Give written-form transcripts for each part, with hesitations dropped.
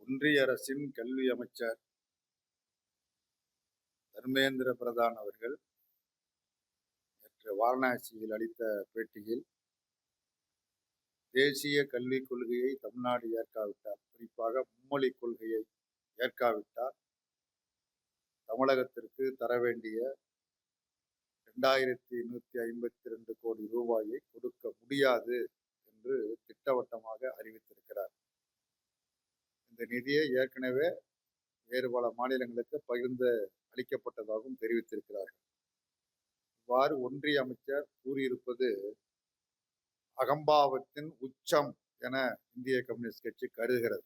ஒன்றிய அரசின் கல்வி அமைச்சர் தர்மேந்திர பிரதான் அவர்கள் நேற்று வாரணாசியில் அளித்த பேட்டியில் தேசிய கல்விக் கொள்கையை தமிழ்நாடு ஏற்காவிட்டார், குறிப்பாக மும்மொழி கொள்கையை ஏற்காவிட்டால் தமிழகத்திற்கு தர வேண்டிய 2152 கோடி ரூபாயை கொடுக்க முடியாது என்று திட்டவட்டமாக அறிவித்திருக்கிறார். இந்த நிதியை ஏற்கனவே வேறு பல மாநிலங்களுக்கு பகிர்ந்து அளிக்கப்பட்டதாகவும் தெரிவித்திருக்கிறார்கள். இவ்வாறு ஒன்றிய அமைச்சர் கூறியிருப்பது அகம்பாவத்தின் உச்சம் என இந்திய கம்யூனிஸ்ட் கட்சி கருதுகிறது.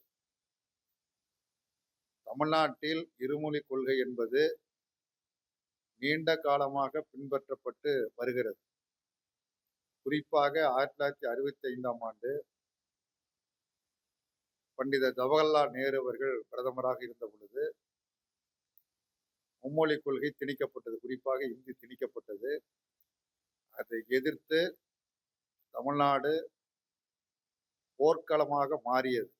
தமிழ்நாட்டில் இருமொழி கொள்கை என்பது நீண்ட காலமாக பின்பற்றப்பட்டு வருகிறது. குறிப்பாக 1965ஆம் ஆண்டு பண்டித ஜவஹர்லால் நேரு அவர்கள் பிரதமராக இருந்த பொழுது மும்மொழி கொள்கை திணிக்கப்பட்டது, குறிப்பாக இந்தி திணிக்கப்பட்டது. அதை எதிர்த்து தமிழ்நாடு போர்க்களமாக மாறியது.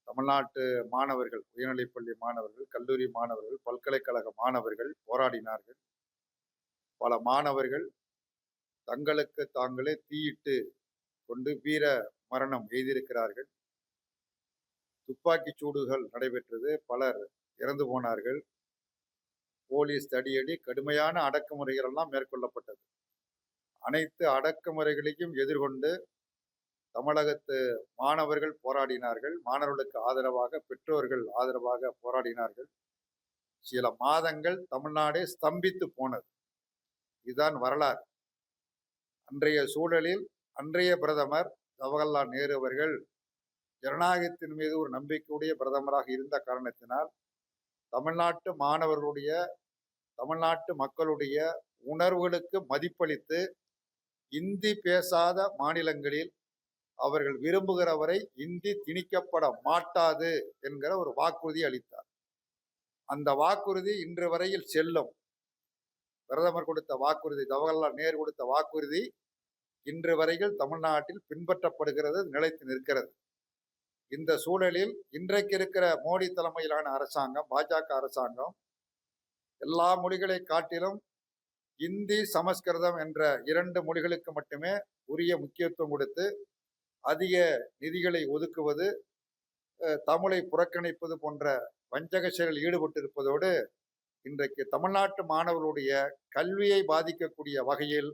தமிழ்நாட்டு மாணவர்கள், உயர்நிலைப்பள்ளி மாணவர்கள், கல்லூரி மாணவர்கள், பல்கலைக்கழக மாணவர்கள் போராடினார்கள். பல மாணவர்கள் தங்களுக்கு தாங்களே தீயிட்டு கொண்டு வீர மரணம் எய்திருக்கிறார்கள். துப்பாக்கி சூடுகள் நடைபெற்றது, பலர் இறந்து போனார்கள். போலீஸ் தடியடி, கடுமையான அடக்குமுறைகள் எல்லாம் மேற்கொள்ளப்பட்டது. அனைத்து அடக்குமுறைகளையும் எதிர்கொண்டு தமிழகத்து மாணவர்கள் போராடினார்கள். மாணவர்களுக்கு ஆதரவாக பெற்றோர்கள் ஆதரவாக போராடினார்கள். சில மாதங்கள் தமிழ்நாடே ஸ்தம்பித்து போனது. இதுதான் வரலாறு. அன்றைய சூழலில் அன்றைய பிரதமர் ஜவஹர்லால் நேரு அவர்கள் ஜனநாயகத்தின் மீது ஒரு நம்பிக்கையுடைய பிரதமராக இருந்த காரணத்தினால் தமிழ்நாட்டு மாணவர்களுடைய, தமிழ்நாட்டு மக்களுடைய உணர்வுகளுக்கு மதிப்பளித்து இந்தி பேசாத மாநிலங்களில் அவர்கள் விரும்புகிற வரை இந்தி திணிக்கப்பட மாட்டாது என்கிற ஒரு வாக்குறுதி அளித்தார். அந்த வாக்குறுதி இன்று வரையில் செல்லும். பிரதமர் கொடுத்த வாக்குறுதி, ஜவஹர்லால் நேரு கொடுத்த வாக்குறுதி இன்று வரையில் தமிழ்நாட்டில் பின்பற்றப்படுகிறது, நிலைத்து நிற்கிறது. இந்த சூழலில் இன்றைக்கு இருக்கிற மோடி தலைமையிலான அரசாங்கம், பாஜக அரசாங்கம், எல்லா மொழிகளை காட்டிலும் இந்தி, சமஸ்கிருதம் என்ற 2 மொழிகளுக்கு மட்டுமே உரிய முக்கியத்துவம் கொடுத்து அதிக நிதிகளை ஒதுக்குவது, தமிழை புறக்கணிப்பது போன்ற வஞ்சக செயலில் ஈடுபட்டிருப்பதோடு இன்றைக்கு தமிழ்நாட்டு மாணவர்களுடைய கல்வியை பாதிக்கக்கூடிய வகையில்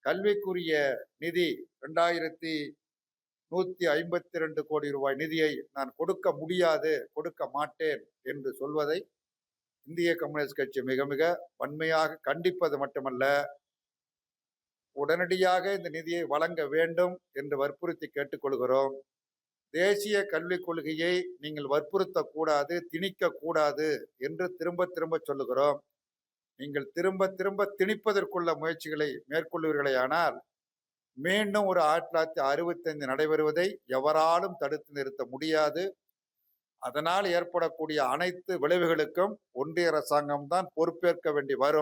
கல்விக்குரிய நிதி 2152 கோடி ரூபாய் நிதியை நான் கொடுக்க முடியாது, கொடுக்க மாட்டேன் என்று சொல்வதை இந்திய கம்யூனிஸ்ட் கட்சி மிக மிக வன்மையாக கண்டிப்பது மட்டுமல்ல, உடனடியாக இந்த நிதியை வழங்க வேண்டும் என்று வற்புறுத்தி கேட்டுக்கொள்கிறோம். தேசிய கல்விக் கொள்கையை நீங்கள் வற்புறுத்தக்கூடாது, திணிக்கக்கூடாது என்று திரும்ப திரும்ப சொல்லுகிறோம். நீங்கள் திரும்ப திரும்ப திணிப்பதற்குள்ள முயற்சிகளை மேற்கொள்வீர்களே ஆனால் மீண்டும் ஒரு 1965 நடைபெறுவதை எவராலும் தடுத்து நிறுத்த முடியாது. அதனால் ஏற்படக்கூடிய அனைத்து விளைவுகளுக்கும் ஒன்றிய அரசாங்கம் தான் பொறுப்பேற்க வேண்டி வரும்.